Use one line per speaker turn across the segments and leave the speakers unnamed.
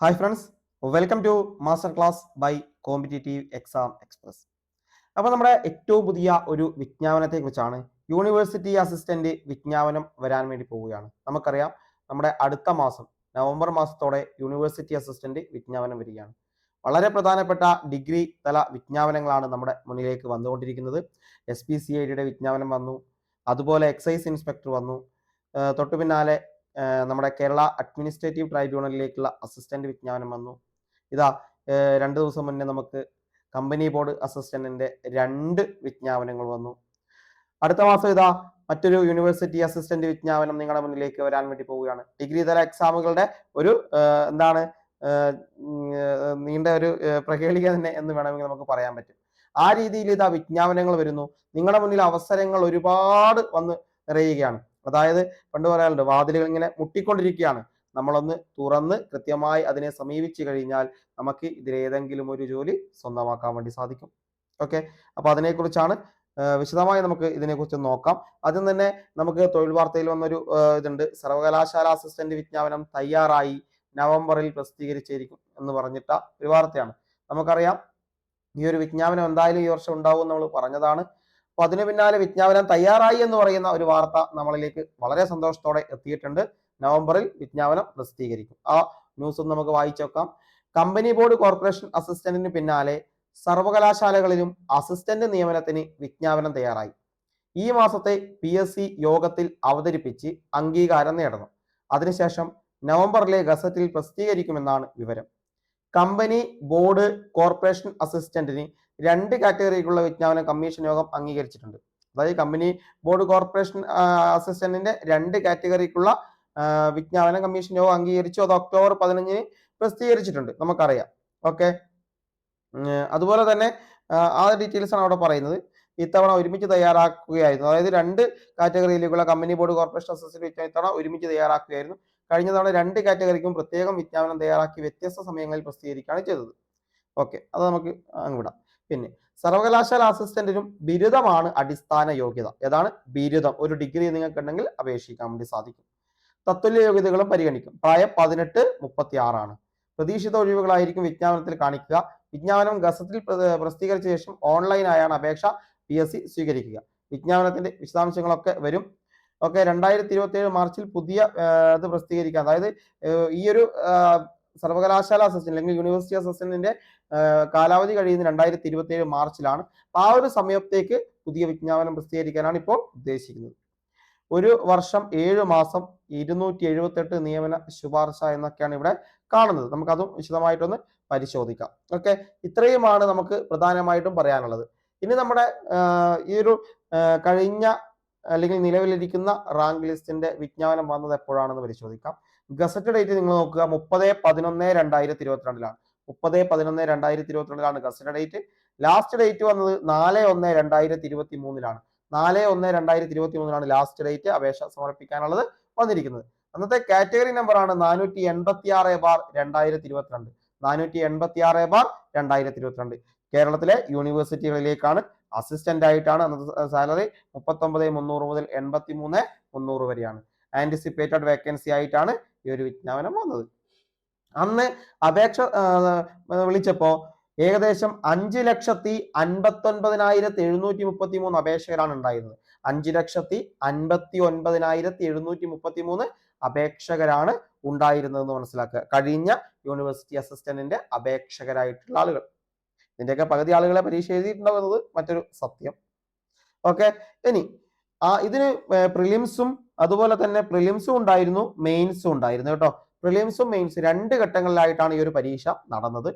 Hi friends, welcome to master class by competitive exam express. അപ്പോൾ നമ്മുടെ ഏറ്റവും പുതിയ ഒരു വിജ്ഞാപനത്തെക്കുറിച്ചാണ്. യൂണിവേഴ്സിറ്റി അസിസ്റ്റന്റ് വിജ്ഞാപനം വരാൻ വേണ്ടി പോവുകയാണ്. നമുക്കറിയാം, നമ്മുടെ അടുത്ത മാസം നവംബർ മാസത്തോടെ യൂണിവേഴ്സിറ്റി അസിസ്റ്റന്റ് വിജ്ഞാപനം വരികയാണ്. വളരെ പ്രധാനപ്പെട്ട ഡിഗ്രി തല വിജ്ഞാപനങ്ങളാണ് നമ്മുടെ മുന്നിലേക്ക് വന്നുകൊണ്ടിരിക്കുന്നത്. SPCID വിജ്ഞാപനം വന്നു, അതുപോലെ എക്സൈസ് ഇൻസ്പെക്ടർ വന്നു, തൊട്ടു പിന്നാലെ നമ്മുടെ കേരള അഡ്മിനിസ്ട്രേറ്റീവ് ട്രൈബ്യൂണലിലേക്കുള്ള അസിസ്റ്റന്റ് വിജ്ഞാപനം വന്നു. ഇതാ 2 ദിവസം മുന്നേ നമുക്ക് കമ്പനി ബോർഡ് അസിസ്റ്റന്റിന്റെ 2 വിജ്ഞാപനങ്ങൾ വന്നു. അടുത്ത മാസം ഇതാ മറ്റൊരു യൂണിവേഴ്സിറ്റി അസിസ്റ്റന്റ് വിജ്ഞാപനം നിങ്ങളുടെ മുന്നിലേക്ക് വരാൻ വേണ്ടി പോവുകയാണ്. ഡിഗ്രി തല എക്സാമുകളുടെ ഒരു നീണ്ട ഒരു പ്രഹേളിക തന്നെ എന്ന് വേണമെങ്കിൽ നമുക്ക് പറയാൻ പറ്റും. ആ രീതിയിൽ ഇതാ വിജ്ഞാപനങ്ങൾ വരുന്നു. നിങ്ങളുടെ മുന്നിൽ അവസരങ്ങൾ ഒരുപാട് വന്ന് നിറയുകയാണ്. അതായത് പണ്ട് പറയാറുണ്ട്, വാതിലുകൾ ഇങ്ങനെ മുട്ടിക്കൊണ്ടിരിക്കുകയാണ്. നമ്മളൊന്ന് തുറന്ന് കൃത്യമായി അതിനെ സമീപിച്ചു കഴിഞ്ഞാൽ നമുക്ക് ഇതിലേതെങ്കിലും ഒരു ജോലി സ്വന്തമാക്കാൻ വേണ്ടി സാധിക്കും. ഓക്കെ, അപ്പൊ അതിനെക്കുറിച്ചാണ് വിശദമായി നമുക്ക് ഇതിനെക്കുറിച്ച് നോക്കാം. ആദ്യം തന്നെ നമുക്ക് തൊഴിൽ വാർത്തയിൽ വന്നൊരു ഇതുണ്ട്. സർവകലാശാല അസിസ്റ്റന്റ് വിജ്ഞാപനം തയ്യാറായി, നവംബറിൽ പ്രസിദ്ധീകരിച്ചിരിക്കും എന്ന് പറഞ്ഞിട്ട ഒരു വാർത്തയാണ്. നമുക്കറിയാം, ഈ ഒരു വിജ്ഞാപനം എന്തായാലും ഈ വർഷം ഉണ്ടാവും നമ്മൾ പറഞ്ഞതാണ്. അപ്പൊ അതിന് പിന്നാലെ വിജ്ഞാപനം തയ്യാറായി എന്ന് പറയുന്ന ഒരു വാർത്ത നമ്മളിലേക്ക് വളരെ സന്തോഷത്തോടെ എത്തിയിട്ടുണ്ട്. നവംബറിൽ വിജ്ഞാപനം പ്രസിദ്ധീകരിക്കും. ആ ന്യൂസ് ഒന്ന് നമുക്ക് വായിച്ചു നോക്കാം. കമ്പനി ബോർഡ് കോർപ്പറേഷൻ അസിസ്റ്റന്റിന് പിന്നാലെ സർവകലാശാലകളിലും അസിസ്റ്റന്റ് നിയമനത്തിന് വിജ്ഞാപനം തയ്യാറായി. ഈ മാസത്തെ PSC യോഗത്തിൽ അവതരിപ്പിച്ച് അംഗീകാരം നേടണം. അതിനുശേഷം നവംബറിലെ ഗസറ്റിൽ പ്രസിദ്ധീകരിക്കുമെന്നാണ് വിവരം. കമ്പനി ബോർഡ് കോർപ്പറേഷൻ അസിസ്റ്റന്റിന് 2 കാറ്റഗറിക്കുള്ള വിജ്ഞാപനം കമ്മീഷൻ യോഗം അംഗീകരിച്ചിട്ടുണ്ട്. അതായത് കമ്പനി ബോർഡ് കോർപ്പറേഷൻ അസിസ്റ്റന്റിന്റെ 2 കാറ്റഗറിക്കുള്ള വിജ്ഞാപനം കമ്മീഷൻ യോഗം അംഗീകരിച്ചു. അത് ഒക്ടോബർ 15 പ്രസിദ്ധീകരിച്ചിട്ടുണ്ട്, നമുക്കറിയാം. ഓക്കെ, അതുപോലെ തന്നെ ആ ഡീറ്റെയിൽസ് ആണ് അവിടെ പറയുന്നത്. ഇത്തവണ ഒരുമിച്ച് തയ്യാറാക്കുകയായിരുന്നു. അതായത് 2 കാറ്റഗറിയിലേക്കുള്ള കമ്പനി ബോർഡ് കോർപ്പറേഷൻ അസിസ്റ്റന്റ് ഇത്തവണ ഒരുമിച്ച് തയ്യാറാക്കുകയായിരുന്നു. കഴിഞ്ഞ തവണ 2 കാറ്റഗറിക്കും പ്രത്യേകം വിജ്ഞാപനം തയ്യാറാക്കി വ്യത്യസ്ത സമയങ്ങളിൽ പ്രസിദ്ധീകരിക്കുകയാണ് ചെയ്തത്. ഓക്കെ, അത് നമുക്ക് അങ്ങ് പിന്നെ സർവകലാശാല അസിസ്റ്റന്റിനും ബിരുദമാണ് അടിസ്ഥാന യോഗ്യത. ഏതാണ് ബിരുദം? ഒരു ഡിഗ്രി നിങ്ങൾക്ക് ഉണ്ടെങ്കിൽ അപേക്ഷിക്കാൻ വേണ്ടി സാധിക്കും. തത്തുല്യ യോഗ്യതകളും പരിഗണിക്കും. പ്രായം 18-36 ആണ്. പ്രതീക്ഷിത ഒഴിവുകളായിരിക്കും വിജ്ഞാപനത്തിൽ കാണിക്കുക. വിജ്ഞാപനം ഗസറ്റിൽ പ്രസിദ്ധീകരിച്ച ശേഷം ഓൺലൈനായാണ് അപേക്ഷ PSC സ്വീകരിക്കുക. വിജ്ഞാപനത്തിന്റെ വിശദാംശങ്ങളൊക്കെ വരും. ഓക്കെ, 2027 മാർച്ചിൽ പുതിയ ഇത് പ്രസിദ്ധീകരിക്കുക. അതായത് ഈ ഒരു സർവകലാശാല അസിസ്റ്റന്റ് അല്ലെങ്കിൽ യൂണിവേഴ്സിറ്റി അസിസ്റ്റന്റിന്റെ കാലാവധി കഴിയുന്ന 2027 മാർച്ചിലാണ്. ആ ഒരു സമയത്തേക്ക് പുതിയ വിജ്ഞാപനം പ്രസിദ്ധീകരിക്കാനാണ് ഇപ്പോൾ ഉദ്ദേശിക്കുന്നത്. 1 വർഷം 7 മാസം 278 നിയമന ശുപാർശ എന്നൊക്കെയാണ് ഇവിടെ കാണുന്നത്. നമുക്കതും വിശദമായിട്ടൊന്ന് പരിശോധിക്കാം. ഓക്കെ, ഇത്രയുമാണ് നമുക്ക് പ്രധാനമായിട്ടും പറയാനുള്ളത്. ഇനി നമ്മുടെ ഈ ഒരു കഴിഞ്ഞ അല്ലെങ്കിൽ നിലവിലിരിക്കുന്ന റാങ്ക് ലിസ്റ്റിന്റെ വിജ്ഞാപനം വന്നത് എപ്പോഴാണെന്ന് പരിശോധിക്കാം. ഗസറ്റ് ഡേറ്റ് നിങ്ങൾ നോക്കുക, 30/11/2022 30/11/2022 ഗസറ്റ് ഡേറ്റ്. ലാസ്റ്റ് ഡേറ്റ് വന്നത് 4/1/2023 4/1/2023 ലാസ്റ്റ് ഡേറ്റ് അപേക്ഷ സമർപ്പിക്കാനുള്ളത് വന്നിരിക്കുന്നത്. അന്നത്തെ കാറ്റഗറി നമ്പറാണ് 486/2022 486/2022. കേരളത്തിലെ യൂണിവേഴ്സിറ്റികളിലേക്കാണ്. അസിസ്റ്റന്റ് ആയിട്ടാണ്. അന്നത്തെ സാലറി 39,300 മുതൽ 83,300 വരെയാണ്. ആന്റിസിപ്പേറ്റഡ് വേക്കൻസി ആയിട്ടാണ് ഈ ഒരു വിജ്ഞാപനം വന്നത്. അന്ന് അപേക്ഷ വിളിച്ചപ്പോ ഏകദേശം 5,59,733 അപേക്ഷകരാണ് ഉണ്ടായിരുന്നത്. 5,59,733 അപേക്ഷകരാണ് ഉണ്ടായിരുന്നതെന്ന് മനസ്സിലാക്കുക. കഴിഞ്ഞ യൂണിവേഴ്സിറ്റി അസിസ്റ്റന്റിന്റെ അപേക്ഷകരായിട്ടുള്ള ആളുകൾ. ഇതിന്റെയൊക്കെ പകുതി ആളുകളെ പരീക്ഷ എഴുതിയിട്ടുണ്ടാവുന്നത് മറ്റൊരു സത്യം. ഓക്കെ, ഇനി ഇതിന് പ്രിലിംസും അതുപോലെ തന്നെ പ്രിലിംസും ഉണ്ടായിരുന്നു, മെയിൻസും ഉണ്ടായിരുന്നു കേട്ടോ. പ്രിലിംസും മെയിൻസ് 2 ഘട്ടങ്ങളിലായിട്ടാണ് ഈ ഒരു പരീക്ഷ നടന്നത്.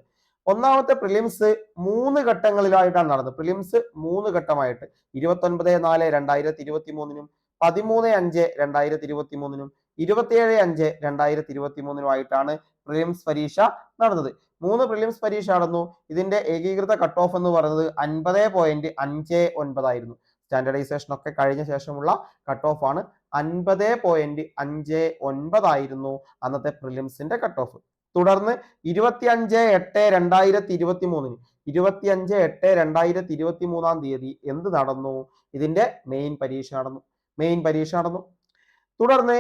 ഒന്നാമത്തെ പ്രിലിംസ് 3 ഘട്ടങ്ങളിലായിട്ടാണ് നടന്നത്. പ്രിലിംസ് 3 ഘട്ടമായിട്ട് 29/4/2023 13/5/2023 27/5/2023 ആയിട്ടാണ് പ്രിലിംസ് പരീക്ഷ നടന്നത്. 3 പ്രിലിംസ് പരീക്ഷ നടന്നു. ഇതിന്റെ ഏകീകൃത കട്ട് ഓഫ് എന്ന് പറയുന്നത് 50.59 ആയിരുന്നു. സ്റ്റാൻഡർഡൈസേഷൻ ഒക്കെ കഴിഞ്ഞ ശേഷമുള്ള കട്ട് ഓഫ് ആണ്. 50.59 ആയിരുന്നു അന്നത്തെ പ്രിലിംസിന്റെ കട്ട് ഓഫ്. തുടർന്ന് 25/8/2023 25/8/2023 എന്ത് നടന്നു? ഇതിന്റെ മെയിൻ പരീക്ഷ നടന്നു. തുടർന്ന്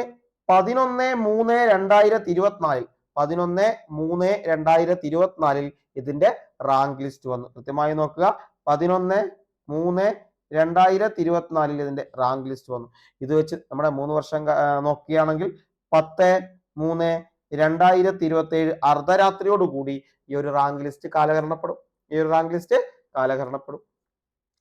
11/3/2024 11/3/2024 ഇതിന്റെ റാങ്ക് ലിസ്റ്റ് വന്നു. കൃത്യമായി നോക്കുക, 11/3/2024 ഇതിന്റെ റാങ്ക് ലിസ്റ്റ് വന്നു. ഇത് വെച്ച് നമ്മുടെ 3 വർഷം നോക്കുകയാണെങ്കിൽ 10/3/2027 അർദ്ധരാത്രിയോട് കൂടി ഈ ഒരു റാങ്ക് ലിസ്റ്റ് കാലഹരണപ്പെടും.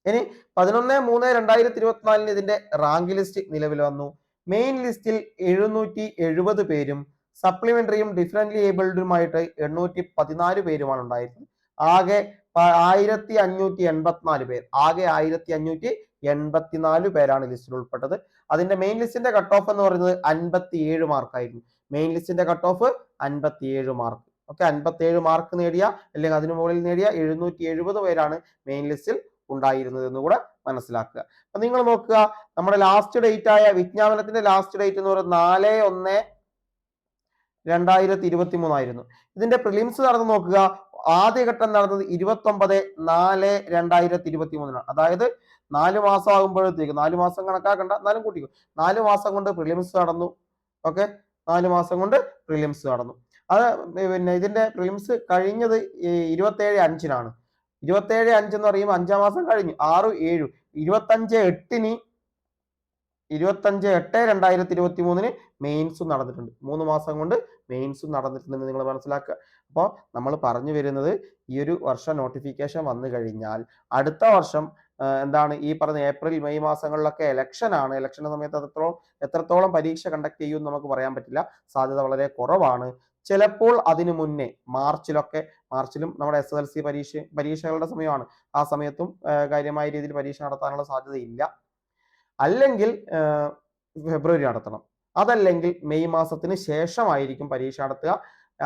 ഇനി 11/3/2024 ഇതിന്റെ റാങ്ക് ലിസ്റ്റ് നിലവിൽ വന്നു. മെയിൻ ലിസ്റ്റിൽ 770 പേരും സപ്ലിമെന്ററിയും ഡിഫറൻറ്റ്ലി ഏബിൾഡുമായിട്ട് 814 പേരുമാണ് ഉണ്ടായിരുന്നത്. ആകെ 1584 പേർ, 1584 പേരാണ് ലിസ്റ്റിൽ ഉൾപ്പെട്ടത്. അതിന്റെ മെയിൻ ലിസ്റ്റിന്റെ കട്ട് ഓഫ് എന്ന് പറയുന്നത് 57 മാർക്കായിരുന്നു. മെയിൻ ലിസ്റ്റിന്റെ cut off 57 mark. Okay, 57 mark നേടിയ അല്ലെങ്കിൽ അതിനു മുകളിൽ നേടിയ 770 പേരാണ് മെയിൻ ലിസ്റ്റിൽ ഉണ്ടായിരുന്നത് എന്ന് കൂടെ മനസ്സിലാക്കുക. അപ്പൊ നിങ്ങൾ നോക്കുക, നമ്മുടെ ലാസ്റ്റ് ഡേറ്റ് ആയ വിജ്ഞാപനത്തിന്റെ ലാസ്റ്റ് ഡേറ്റ് എന്ന് പറയുന്നത് 4/1/2023 ആയിരുന്നു. ഇതിന്റെ പ്രിലിംസ് നടന്നു നോക്കുക, ആദ്യഘട്ടം നടന്നത് 29/4/2023. അതായത് 4 മാസം ആകുമ്പോഴത്തേക്ക്, 4 മാസം കണക്കാക്കണ്ട, എന്നാലും കൂട്ടിക്കും, 4 മാസം കൊണ്ട് പ്രിലിംസ് നടന്നു. ഓക്കെ, 4 മാസം കൊണ്ട് പ്രിലിംസ് നടന്നു. അത് പിന്നെ ഇതിന്റെ പ്രിലിംസ് കഴിഞ്ഞത് 27/5-നാണ്. 27/5 എന്ന് പറയുമ്പോൾ 5-ാം മാസം കഴിഞ്ഞു. 6/7 25/8/2023 മെയിൻസും നടന്നിട്ടുണ്ട്. 3 മാസം കൊണ്ട് മെയിൻസും നടന്നിട്ടുണ്ടെന്ന് നിങ്ങൾ മനസ്സിലാക്കുക. അപ്പോൾ നമ്മൾ പറഞ്ഞു വരുന്നത്, ഈ ഒരു വർഷം നോട്ടിഫിക്കേഷൻ വന്നു കഴിഞ്ഞാൽ അടുത്ത വർഷം എന്താണ് ഈ പറഞ്ഞ ഏപ്രിൽ മെയ് മാസങ്ങളിലൊക്കെ ഇലക്ഷൻ ആണ്. ഇലക്ഷന്റെ സമയത്ത് എത്രത്തോളം പരീക്ഷ കണ്ടക്ട് ചെയ്യുമെന്ന് നമുക്ക് പറയാൻ പറ്റില്ല. സാധ്യത വളരെ കുറവാണ്. ചിലപ്പോൾ അതിനു മുന്നേ മാർച്ചിലും നമ്മുടെ SSLC പരീക്ഷകളുടെ സമയമാണ്. ആ സമയത്തും കാര്യമായ രീതിയിൽ പരീക്ഷ നടത്താനുള്ള സാധ്യതയില്ല. അല്ലെങ്കിൽ ഫെബ്രുവരി നടത്തണം, അതല്ലെങ്കിൽ മെയ് മാസത്തിന് ശേഷമായിരിക്കും പരീക്ഷ നടത്തുക.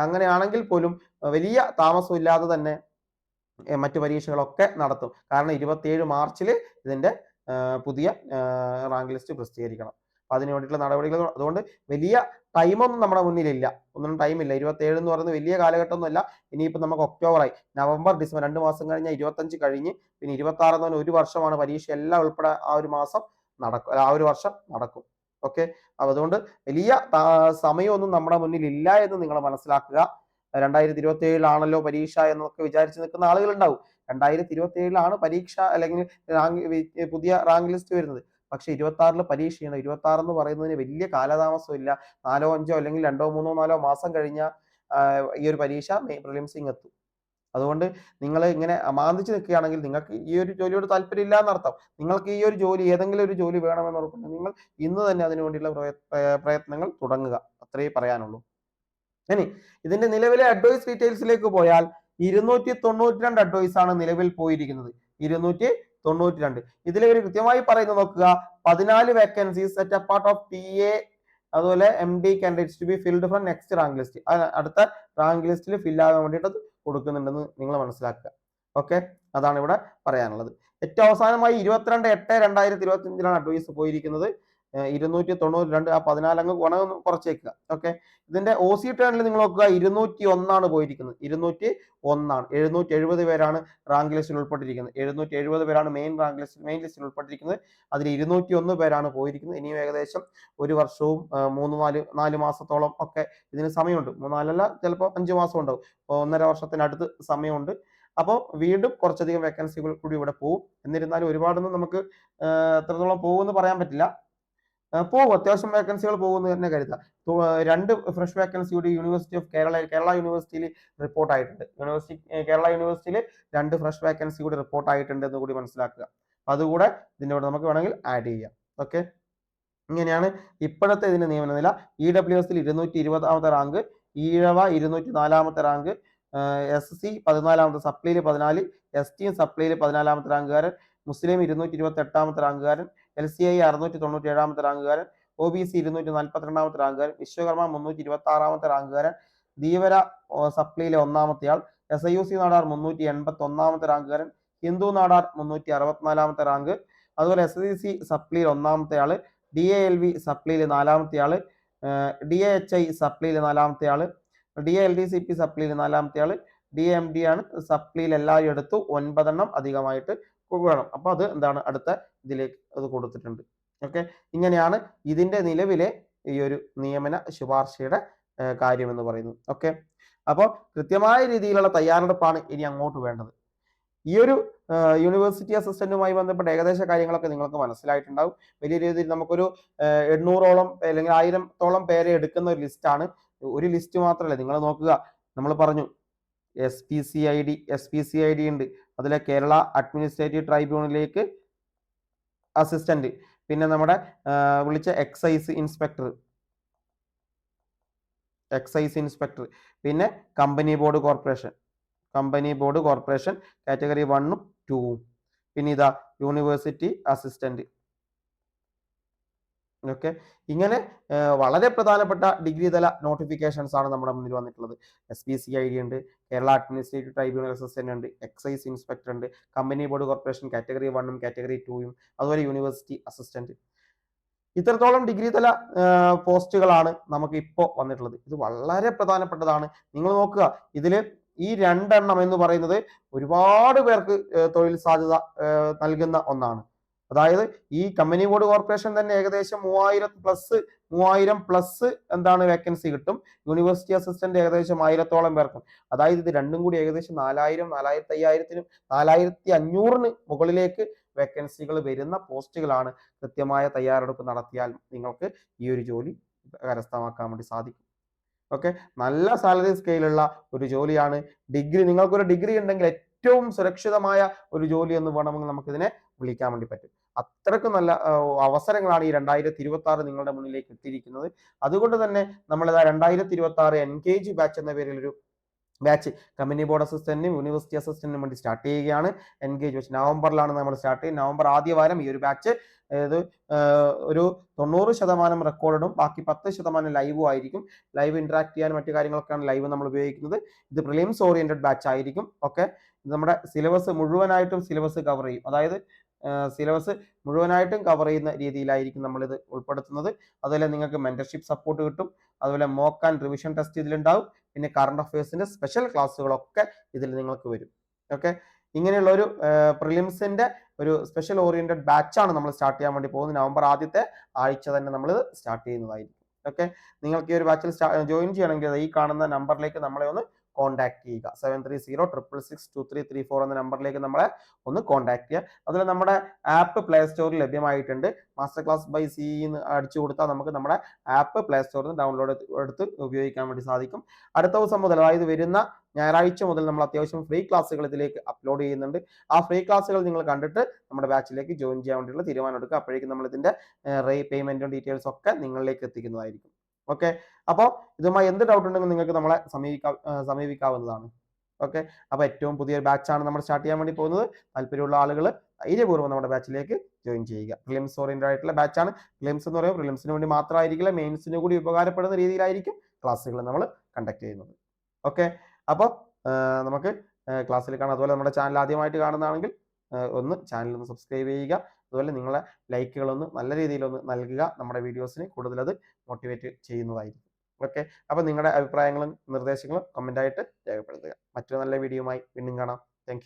അങ്ങനെയാണെങ്കിൽ പോലും വലിയ താമസമില്ലാതെ തന്നെ മറ്റു പരീക്ഷകളൊക്കെ നടത്തും. കാരണം 27 മാർച്ചിൽ ഇതിന്റെ പുതിയ റാങ്ക് ലിസ്റ്റ് പ്രസിദ്ധീകരിക്കണം. അപ്പൊ അതിനു വേണ്ടിയിട്ടുള്ള നടപടികൾ, അതുകൊണ്ട് വലിയ ടൈമൊന്നും നമ്മുടെ മുന്നിലില്ല, ഒന്നും ടൈമില്ല. 27 എന്ന് പറയുന്നത് വലിയ കാലഘട്ടമൊന്നുമല്ല. ഇനിയിപ്പോൾ നമുക്ക് ഒക്ടോബറായി, നവംബർ ഡിസംബർ 2 മാസം കഴിഞ്ഞാൽ 25 കഴിഞ്ഞ്, പിന്നെ 26 എന്ന് പറഞ്ഞാൽ 1 വർഷമാണ്. പരീക്ഷ എല്ലാം ഉൾപ്പെടെ ആ ഒരു വർഷം നടക്കും. ഓക്കെ, അപ്പൊ അതുകൊണ്ട് വലിയ സമയമൊന്നും നമ്മുടെ മുന്നിൽ ഇല്ല എന്ന് നിങ്ങൾ മനസ്സിലാക്കുക. 2027 പരീക്ഷ എന്നൊക്കെ വിചാരിച്ച് നിൽക്കുന്ന ആളുകൾ ഉണ്ടാവും. 2027 പരീക്ഷ അല്ലെങ്കിൽ പുതിയ റാങ്ക് ലിസ്റ്റ് വരുന്നത്. പക്ഷെ 26 പരീക്ഷയാണ്. 26 എന്ന് പറയുന്നതിന് വലിയ കാലതാമസം ഇല്ല. 4-5 അല്ലെങ്കിൽ 2-3-4 മാസം കഴിഞ്ഞാൽ ഈ ഒരു പരീക്ഷ പ്രിലിംസിങ് എത്തും. അതുകൊണ്ട് നിങ്ങൾ ഇങ്ങനെ അമാന്തിച്ച് നിൽക്കുകയാണെങ്കിൽ നിങ്ങൾക്ക് ഈ ഒരു ജോലിയോട് താല്പര്യം ഇല്ല എന്നർത്ഥം. നിങ്ങൾക്ക് ഈ ഒരു ജോലി, ഏതെങ്കിലും ഒരു ജോലി വേണമെന്ന് ഉറപ്പുണ്ടെങ്കിൽ നിങ്ങൾ ഇന്ന് തന്നെ അതിനു വേണ്ടിയുള്ള പ്രയത്നങ്ങൾ തുടങ്ങുക. അത്രയേ പറയാനുള്ളൂ. ഇനി ഇതിന്റെ നിലവിലെ അഡ്വൈസ് ഡീറ്റെയിൽസിലേക്ക് പോയാൽ 292 അഡ്വൈസ് ആണ് നിലവിൽ പോയിരിക്കുന്നത്. 292. ഇതിൽ ഒരു കൃത്യമായി പറയുന്നത് നോക്കുക, 14 vacancies set apart of PA അതുപോലെ MD candidates to be filled from next rank list. അടുത്ത റാങ്ക് ലിസ്റ്റിൽ ഫിൽ ആകാൻ വേണ്ടിയിട്ട് കൊടുക്കുന്നുണ്ടെന്ന് നിങ്ങൾ മനസ്സിലാക്കുക. ഓക്കെ, അതാണ് ഇവിടെ പറയാനുള്ളത്. ഏറ്റവും അവസാനമായി 22/8/2025 അഡ്വൈസ് പോയിരിക്കുന്നത്. 292. ആ 14 അങ്ങ് കുറച്ചേക്കുക. ഓക്കെ, ഇതിന്റെ OC ടേണിൽ നിങ്ങൾ നോക്കുക, 201 പോയിരിക്കുന്നത്. 201. 770 പേരാണ് റാങ്ക് ലിസ്റ്റിൽ ഉൾപ്പെട്ടിരിക്കുന്നത്. 770 പേരാണ് മെയിൻ ലിസ്റ്റിൽ ഉൾപ്പെട്ടിരിക്കുന്നത്. അതിൽ 201 പേരാണ് പോയിരിക്കുന്നത്. ഇനിയും ഏകദേശം 1 വർഷവും 3-4 മാസത്തോളം ഒക്കെ ഇതിന് സമയമുണ്ട്. 3-4 ചിലപ്പോൾ 5 മാസം ഉണ്ടാവും. 1.5 വർഷത്തിനടുത്ത് സമയമുണ്ട്. അപ്പോൾ വീണ്ടും കുറച്ചധികം വേക്കൻസികൾ കൂടി ഇവിടെ പോകും. എന്നിരുന്നാലും ഒരുപാടൊന്നും നമുക്ക് എത്രത്തോളം പോകുമെന്ന് പറയാൻ പറ്റില്ല. പോകും, അത്യാവശ്യം വേക്കൻസികൾ പോകുമെന്ന് തന്നെ കരുതാം. 2 ഫ്രഷ് വേക്കൻസി കൂടി യൂണിവേഴ്സിറ്റി ഓഫ് കേരള യൂണിവേഴ്സിറ്റിയിൽ റിപ്പോർട്ട് ആയിട്ടുണ്ട്. കേരള യൂണിവേഴ്സിറ്റിയിൽ 2 ഫ്രഷ് വേക്കൻസി കൂടി റിപ്പോർട്ട് ആയിട്ടുണ്ട് എന്ന് കൂടി മനസ്സിലാക്കുക. അതുകൂടെ ഇതിൻ്റെ കൂടെ നമുക്ക് വേണമെങ്കിൽ ആഡ് ചെയ്യാം. ഓക്കെ, ഇങ്ങനെയാണ് ഇപ്പോഴത്തെ ഇതിന്റെ നിയമന നില. EWS 220ാമത്തെ റാങ്ക്, ഈഴവ 204ാമത്തെ റാങ്ക്, SC 14ാമത്തെ, സപ്ലിയിൽ 14, ST സപ്ലിയിൽ 14ാമത്തെ റാങ്കുകാരൻ, മുസ്ലിം 228ാമത്തെ റാങ്കുകാരൻ, LCI 697ാമത്തെ റാങ്കുകാരൻ, OBC 242ാമത്തെ റാങ്കുകാരൻ, വിശ്വകർമ്മ 326ാമത്തെ റാങ്കുകാരൻ, ധീവര സപ്ലിയിലെ 1ാമത്തെ ആൾ, SIUC നാടാർ 381ാമത്തെ റാങ്കുകാരൻ, ഹിന്ദു നാടാർ 364ാമത്തെ റാങ്ക്, അതുപോലെ SSC സപ്ലിയിൽ 1ാമത്തെ ആള്, DALV സപ്ലിയിൽ 4ാമത്തെ ആള്, DAHI സപ്ലിയിൽ 4ാമത്തെ ആള്, DALDCP സപ്ലിയിൽ 4ാമത്തെ ആള്, DMD ആണ് സപ്ലിയിൽ എല്ലാവരും എടുത്തു 9 എണ്ണം അധികമായിട്ട് വേണം. അപ്പൊ അത് എന്താണ് അടുത്ത ഇതിലേക്ക് അത് കൊടുത്തിട്ടുണ്ട്. ഓക്കെ, ഇങ്ങനെയാണ് ഇതിന്റെ നിലവിലെ ഈ ഒരു നിയമന ശുപാർശയുടെ കാര്യം എന്ന് പറയുന്നത്. ഓക്കെ, അപ്പോൾ കൃത്യമായ രീതിയിലുള്ള തയ്യാറെടുപ്പാണ് ഇനി അങ്ങോട്ട് വേണ്ടത്. ഈ ഒരു യൂണിവേഴ്സിറ്റി അസിസ്റ്റന്റുമായി ബന്ധപ്പെട്ട ഏകദേശ കാര്യങ്ങളൊക്കെ നിങ്ങൾക്ക് മനസ്സിലായിട്ടുണ്ടാവും. വലിയ രീതിയിൽ നമുക്കൊരു 800ഓളം അല്ലെങ്കിൽ 1000തോളം പേരെ എടുക്കുന്ന ഒരു ലിസ്റ്റാണ്. ഒരു ലിസ്റ്റ് മാത്രമല്ല, നിങ്ങൾ നോക്കുക, നമ്മൾ പറഞ്ഞു SPCID ഉണ്ട്, അതിലെ കേരള അഡ്മിനിസ്ട്രേറ്റീവ് ട്രൈബ്യൂണലിലേക്ക് അസിസ്റ്റന്റ്, പിന്നെ നമ്മുടെ വിളിച്ച എക്സൈസ് ഇൻസ്പെക്ടർ, പിന്നെ കമ്പനി ബോർഡ് കോർപ്പറേഷൻ കാറ്റഗറി 1ഉം 2ഉം, പിന്നെ ഇതാ യൂണിവേഴ്സിറ്റി അസിസ്റ്റന്റ്. ഓക്കെ, ഇങ്ങനെ വളരെ പ്രധാനപ്പെട്ട ഡിഗ്രി തല നോട്ടിഫിക്കേഷൻസ് ആണ് നമ്മുടെ മുന്നിൽ വന്നിട്ടുള്ളത്. SPCID ഉണ്ട്, കേരള അഡ്മിനിസ്ട്രേറ്റീവ് ട്രൈബ്യൂണൽ അസിസ്റ്റന്റ് ഉണ്ട്, എക്സൈസ് ഇൻസ്പെക്ടർ ഉണ്ട്, കമ്പനി ബോർഡ് കോർപ്പറേഷൻ കാറ്റഗറി 1ഉം കാറ്റഗറി 2ഉം, അതുപോലെ യൂണിവേഴ്സിറ്റി അസിസ്റ്റന്റ്. ഇത്രത്തോളം ഡിഗ്രി തല പോസ്റ്റുകളാണ് നമുക്ക് ഇപ്പോൾ വന്നിട്ടുള്ളത്. ഇത് വളരെ പ്രധാനപ്പെട്ടതാണ്. നിങ്ങൾ നോക്കുക, ഇതില് ഈ 2 എന്ന് പറയുന്നത് ഒരുപാട് പേർക്ക് തൊഴിൽ സാധ്യത നൽകുന്ന ഒന്നാണ്. അതായത് ഈ കമ്പനി ബോർഡ് കോർപ്പറേഷൻ തന്നെ ഏകദേശം 3000 പ്ലസ് എന്താണ് വേക്കൻസി കിട്ടും. യൂണിവേഴ്സിറ്റി അസിസ്റ്റന്റ് ഏകദേശം 1000ഓളം പേർക്കും. അതായത് ഇത് രണ്ടും കൂടി ഏകദേശം 4000, 4500, 4500 മുകളിലേക്ക് വേക്കൻസികൾ വരുന്ന പോസ്റ്റുകളാണ്. കൃത്യമായ തയ്യാറെടുപ്പ് നടത്തിയാൽ നിങ്ങൾക്ക് ഈ ഒരു ജോലി കരസ്ഥമാക്കാൻ വേണ്ടി സാധിക്കും. ഓക്കെ, നല്ല സാലറി സ്കെയിലുള്ള ഒരു ജോലിയാണ്. നിങ്ങൾക്കൊരു ഡിഗ്രി ഉണ്ടെങ്കിൽ ഏറ്റവും സുരക്ഷിതമായ ഒരു ജോലി എന്ന് വേണമെങ്കിൽ നമുക്കിതിനെ വിളിക്കാൻ വേണ്ടി പറ്റും. അത്രയ്ക്കും നല്ല അവസരങ്ങളാണ് ഈ 2026 നിങ്ങളുടെ മുന്നിലേക്ക് എത്തിയിരിക്കുന്നത്. അതുകൊണ്ട് തന്നെ നമ്മളിതാ 2026 എൻഗേജ് ബാച്ച് എന്ന പേരിൽ ഒരു ബാച്ച് കമ്പനി ബോർഡ് അസിസ്റ്റന്റിനും യൂണിവേഴ്സിറ്റി അസിസ്റ്റന്റിനും വേണ്ടി സ്റ്റാർട്ട് ചെയ്യുകയാണ്. എൻഗേജ് ബാച്ച് നവംബറിലാണ് നമ്മൾ സ്റ്റാർട്ട് ചെയ്യുന്നത്. നവംബർ ആദ്യ വാരം ഈ ഒരു ബാച്ച് ഒരു 90% റെക്കോർഡും ബാക്കി 10% ലൈവും ആയിരിക്കും. ലൈവ് ഇന്ററാക്ട് ചെയ്യാൻ മറ്റു കാര്യങ്ങളൊക്കെയാണ് ലൈവ് നമ്മൾ ഉപയോഗിക്കുന്നത്. ഇത് പ്രിലിംസ് ഓറിയന്റഡ് ബാച്ച് ആയിരിക്കും. ഓക്കെ, നമ്മുടെ സിലബസ് മുഴുവനായിട്ടും കവർ ചെയ്യും. അതായത് സിലബസ് മുഴുവനായിട്ടും കവർ ചെയ്യുന്ന രീതിയിലായിരിക്കും നമ്മളിത് ഉൾപ്പെടുത്തുന്നത്. അതുപോലെ നിങ്ങൾക്ക് മെന്റർഷിപ്പ് സപ്പോർട്ട് കിട്ടും. അതുപോലെ മോക്ക് ആൻഡ് റിവിഷൻ ടെസ്റ്റ് ഇതിലുണ്ടാവും. പിന്നെ കറണ്ട് അഫയേഴ്സിന്റെ സ്പെഷ്യൽ ക്ലാസ്സുകളൊക്കെ ഇതിൽ നിങ്ങൾക്ക് വരും. ഓക്കെ, ഇങ്ങനെയുള്ള ഒരു പ്രിലിംസിന്റെ ഒരു സ്പെഷ്യൽ ഓറിയന്റഡ് ബാച്ചാണ് നമ്മൾ സ്റ്റാർട്ട് ചെയ്യാൻ വേണ്ടി പോകുന്നത്. നവംബർ ആദ്യത്തെ ആഴ്ച തന്നെ നമ്മൾ സ്റ്റാർട്ട് ചെയ്യുന്നതായിരിക്കും. ഓക്കെ, നിങ്ങൾക്ക് ഈ ഒരു ബാച്ചിൽ ജോയിൻ ചെയ്യണമെങ്കിൽ ഈ കാണുന്ന നമ്പറിലേക്ക് നമ്മളെ ഒന്ന് കോൺടാക്ട് ചെയ്യുക. 7306662334 എന്ന നമ്പറിലേക്ക് നമ്മളെ ഒന്ന് കോൺടാക്ട് ചെയ്യുക. അതുപോലെ നമ്മുടെ ആപ്പ് പ്ലേ സ്റ്റോറിൽ ലഭ്യമായിട്ടുണ്ട്. മാസ്റ്റർ ക്ലാസ് ബൈ സി എന്ന് അടിച്ചു കൊടുത്താൽ നമുക്ക് നമ്മുടെ ആപ്പ് പ്ലേ സ്റ്റോറിൽ നിന്ന് ഡൗൺലോഡ് എടുത്ത് ഉപയോഗിക്കാൻ വേണ്ടി സാധിക്കും. അടുത്ത ദിവസം മുതൽ, അതായത് വരുന്ന ഞായറാഴ്ച മുതൽ നമ്മൾ അത്യാവശ്യം ഫ്രീ ക്ലാസ്സുകൾ ഇതിലേക്ക് അപ്ലോഡ് ചെയ്യുന്നുണ്ട്. ആ ഫ്രീ ക്ലാസ്സുകൾ നിങ്ങൾ കണ്ടിട്ട് നമ്മുടെ ബാച്ചിലേക്ക് ജോയിൻ ചെയ്യാൻ വേണ്ടിയുള്ള തീരുമാനം എടുക്കുക. അപ്പോഴേക്കും നമ്മൾ ഇതിന്റെ പേയ്മെന്റും ഡീറ്റെയിൽസ് ഒക്കെ നിങ്ങളിലേക്ക് എത്തിക്കുന്നതായിരിക്കും. ഓക്കെ, അപ്പോൾ ഇതുമായി എന്ത് ഡൗട്ട് ഉണ്ടെങ്കിൽ നിങ്ങൾക്ക് നമ്മളെ സമീപിക്കാവുന്നതാണ്. ഓക്കെ, അപ്പോൾ ഏറ്റവും പുതിയ ബാച്ചാണ് നമ്മൾ സ്റ്റാർട്ട് ചെയ്യാൻ വേണ്ടി പോകുന്നത്. താല്പര്യമുള്ള ആളുകൾ ധൈര്യപൂർവ്വം നമ്മുടെ ബാച്ചിലേക്ക് ജോയിൻ ചെയ്യുക. പ്രിലിംസ് ഓറിയന്റഡ് ആയിട്ടുള്ള ബാച്ചാണ്. പ്രിലിംസ് എന്ന് പറയുമ്പോൾ പ്രിലിംസിന് വേണ്ടി മാത്രമായിരിക്കില്ല, മെയിൻസിന് കൂടി ഉപകാരപ്പെടുന്ന രീതിയിലായിരിക്കും ക്ലാസ്സുകൾ നമ്മൾ കണ്ടക്ട് ചെയ്യുന്നത്. ഓക്കെ, അപ്പോൾ നമുക്ക് ക്ലാസ്സിൽ കാണാം. അതുപോലെ നമ്മുടെ ചാനൽ ആദ്യമായിട്ട് കാണുന്നതാണെങ്കിൽ ഒന്ന് ചാനൽ ഒന്ന് സബ്സ്ക്രൈബ് ചെയ്യുക. അതുപോലെ നിങ്ങളെ ലൈക്കുകളൊന്ന് നല്ല രീതിയിലൊന്ന് നൽകുക. നമ്മുടെ വീഡിയോസിന് കൂടുതൽ അത് മോട്ടിവേറ്റ് ചെയ്യുന്നതായിരിക്കും. ഓക്കെ, അപ്പോൾ നിങ്ങളുടെ അഭിപ്രായങ്ങളും നിർദ്ദേശങ്ങളും കമൻ്റായിട്ട് രേഖപ്പെടുത്തുക. മറ്റൊരു നല്ല വീഡിയോയുമായി വീണ്ടും കാണാം. താങ്ക്